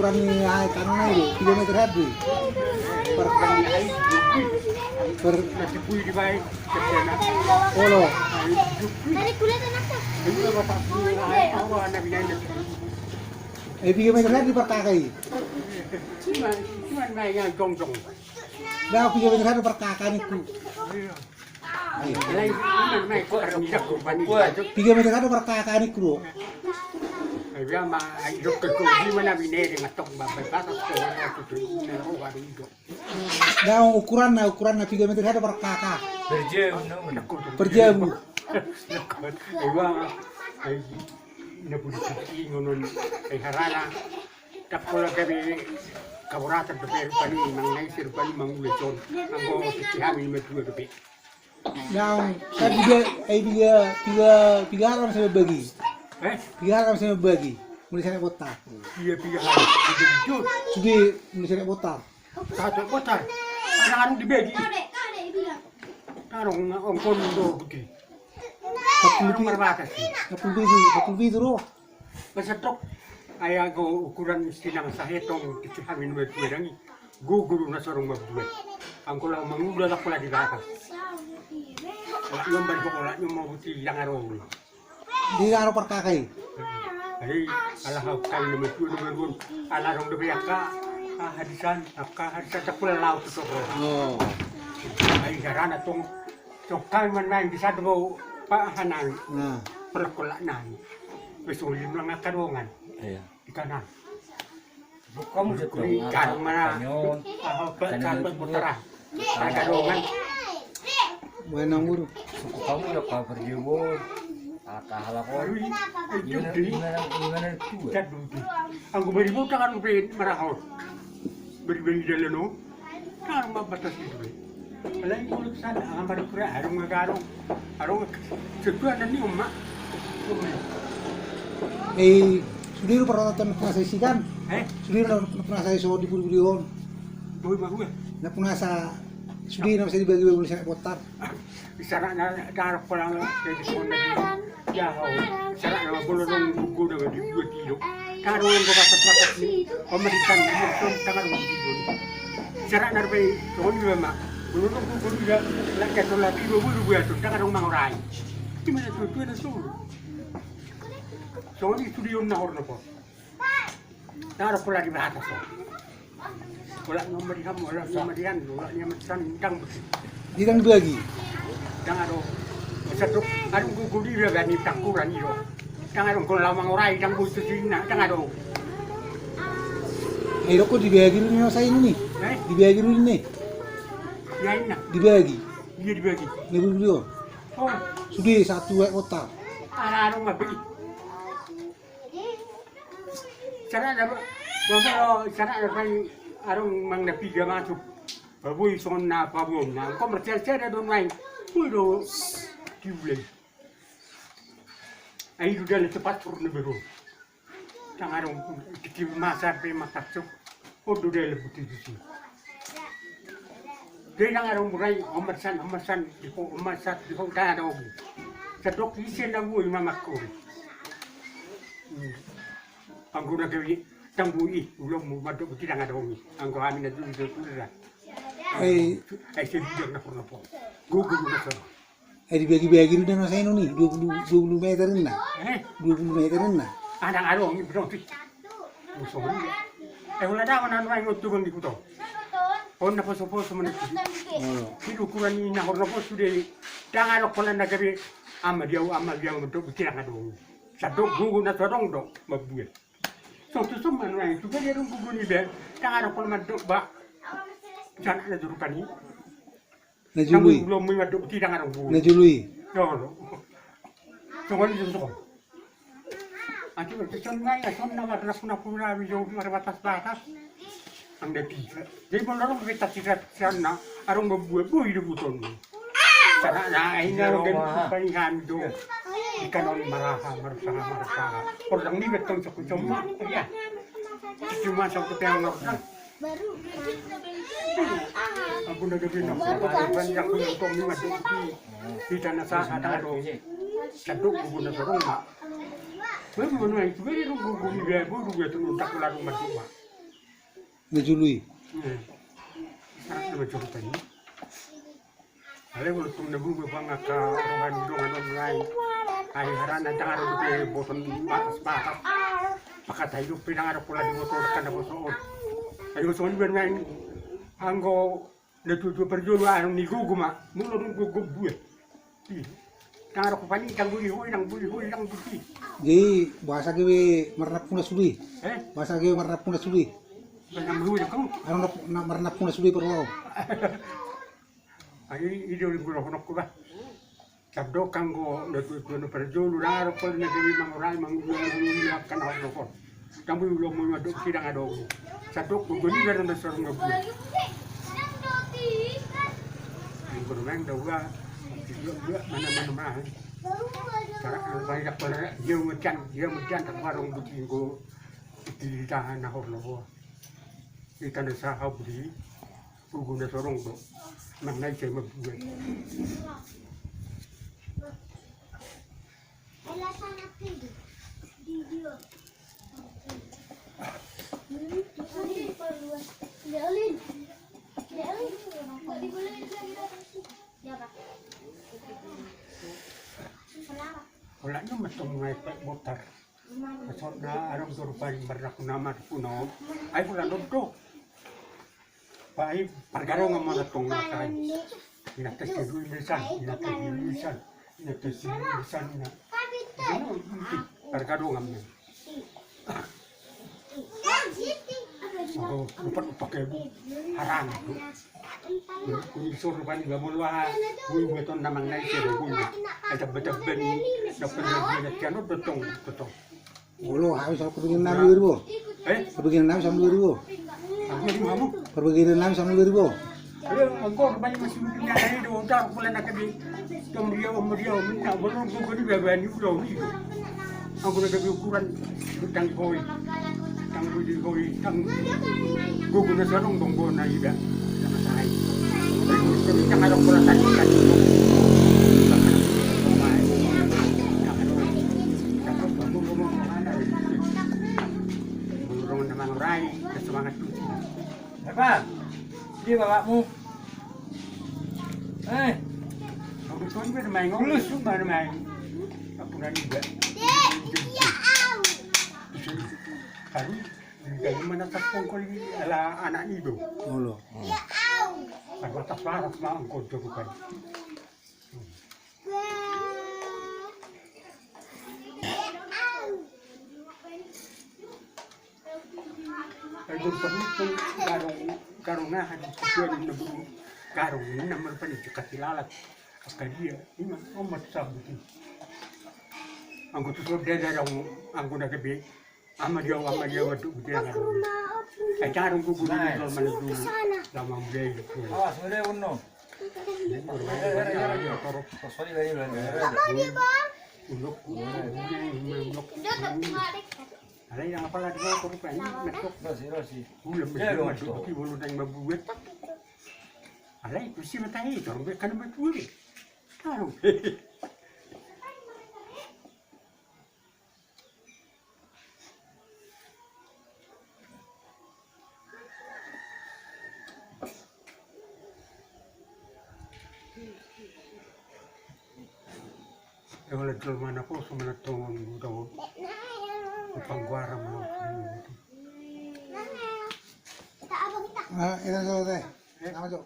ukuran ini kanannya itu 3 meter habis. Per Nasi pui di baik kerjana. polo. Dari kulit anaknya. Ini bapak pui awak anak bina 3 meter habis per kakak. Cuma naik yang jong. Dah 3 meter habis per kakak itu. Lain naik kok orang tidak kupani. 3 meter habis per kakak itu. Dia mah hidup ke gimana bina dengan tok bapak batas tu orang tu tu orang itu. Dah ukuran 3 meter habis per kakak. Per jam. Iwa ai na pudi ngonon ai harana tapola gabe kaburata de per pani mang nai sir pani mang ulecon anggo kami metu de. Dah kan tiga orang saya bagi. 3 orang saya bagi. Mulai sana botak. Iya piga hari jujur Sudah mulai sana botak. satu kotar anak dibagi Kadek bilang. tarong ongkon do budi 40 marbatas 40 roh. pasatok aya go ukuran istinang sahetong kicahamin buat rangi guguru na sorong mabuat angko lang mangula la pula di atas yung balik ko la yung mabuti lang araw Di aro per kakak. ay ala ha kay na may tulo ngun ala rong de ka hadisan sa pula law to Oh. ay garana tong kay man may bisa do pahanan Nah, perkulanan besulin mga karungan Iya. di kanan Kamu Kuri karung mana kapal putaran karungan buenang buru. Suku kamu ya pak berjemur. Kalah ko. ay Gimana judi gimana itu? jadudi ang guberi mo tangan guberi marahon beri dalam no karung mabatas itu alay ko sana ang marikura arong magarong arong sesuatu ni umma Sudah lu pernah pernah saya isikan. Sudah lu pernah saya so di buru-buruan. boy maruga Nah pernah saya sudah nggak bisa dibagi boleh saya botak. isara na darap ko lang kay di ko na ya ho isara na bulong gugo na di 2 kilo karungan ko batas ni pamaritan mo son tangan mo dito isara na rbay ko ni ma bulong ko ko diga la ka to la di buru buya to tangan mo manguray di man to na so so ni studio na horno po darap ko la di batas ko wala nang marihan wala niya matsan dang Dia kan dibagi. Dangaro satu arung guguri ra gani takuran iro dangaro ko lamang orai dang busu sina dangaro Kok dibagi dulu saya ini nih. Dibagi dulu nih. yain na Dibagi. dia dibagi Nih buru-buruan. oh Sudah satu botak. arung mabili cara ada bawa cara ada arung mang na piga masuk baboy son na pabom na komersial saya don main pudo diulay ay udah cepat turun baru tangarong di masa pe makasuk podo dele buti di dia tangarong murai omersan di po omersat di po dado sa dok isen na buhay mamakko ang guna gawi tambui ulong mo madok buti tangarong ang kami na dulu dulu ay sebidang na po gugulo na sa Dibagi-bagi dulu saya ini 20 meter ini nah. 20 meter ini nah. Anak arong ini berarti musuh ini wala daw na naman yung tubang di ko to on na po man itu ukuran ini na horno po sudah dangan ko lang nagabi ama dia mo to bikin nga dong sa dog gugu na torong do mabuya so to man na itu kaya yung gugu ni be dangan ko man do ba sana na duru kani Najului. belum may madok bikin nga dong Najului. no so wala dito ko Ati berkesan ngai, ason na warna puna video marbatas-batas. Ang dati. Jadi bolong kita sirat sana, arong babuah itu buton. Sana na ay nga ro palingan do. Ikan on maraha. Orang ni betong sa kucoma. Ya. Cuma sa kutang na. Aku na gabi na. Banyak ko to mi madok kita na sa ataro. Sadok ko na sarong. Baru mana itu baru gugu ni dia baru dia tu tak kelar rumah. ngejului. Sarak nama cerita ini. Ale kalau tuh nebu bang ka rohan dongan online. Ay harana daro de boton batas. Pakata hidup pinang ada pula di motor kan ada boson. Ayo soalnya bermain anggo netuju perjuangan ni guguma mulur gugu buat. Tangaro ko pani kang buli hoy nang buti. Jadi bahasa gue marnap puna suli. Bahasa gue marnap puna suli. Nang buli ko. Ano na marnap puna suli perlo. Ay ido libro honok ko ba. Sabdo kanggo netuju perjuangan laro ko na dewi mangurai manguya kan ako ko. Kamu belum mau aduk sidang aduk. Satu kudu ni benar besar ngabuat. Yang bermain dah juga mana. Cara banyak banyak dia mencan tak warung butinggo di tahan nahor loh. Kita dah sahab di guna sorong tu. Mengenai saya membuat. Kalau ni macam ngepek motor, macam na arang turupan bernak nama kuno, ay pula dodok. Pai pergarong ang mga tong nakay. Inates ke luisan na. Pergarong ang mga. Ako lupa pakai harang tu. Kuni suruh pani gamulwa, kuni beton namang naik ke kuni. Ada betul dapat lagi kiano betul. Olo habis aku begini 6.000. Begini 6 sampai 2.000. Aku di mamu. Begini 6 sampai 2.000. Aku banyak masih punya hari dua tahun bulan nak di. Dia minta belum aku di beban itu dah ni. Aku nak beli ukuran tang koi. Tang guguna sarong donggo na ida. Tapi jangan ada ukuran tadi kan. Semangat tu. Apa? Dia bapakmu. Aku tuan bermain ngolus tu bermain. Aku nak juga. Kali dari mana tapong ko ala anak ni do. Olo. Aku tak parah sama engkau tu bukan. Itu perlu karung na hadis tuan ni buru karung ni nama pani cukat lalat. Akadia ini omat sabuti. Angko tu sudah ada angko nak be. Ama dia waktu dia kan. Karung ku guna ni kalau mana dulu lama beli tu. Awas, sudah uno. Sorry dari bulan. Ulok. Ada yang apa lagi kau rupanya metok. Rosi. Belum masuk di bulu dan membuat. Ada itu sih matahari itu orang kan betul. Tahu. Yang lepas mana pun semua tong daun. Pangguara mau. Tak apa kita. Ini selesai. Nama Jo.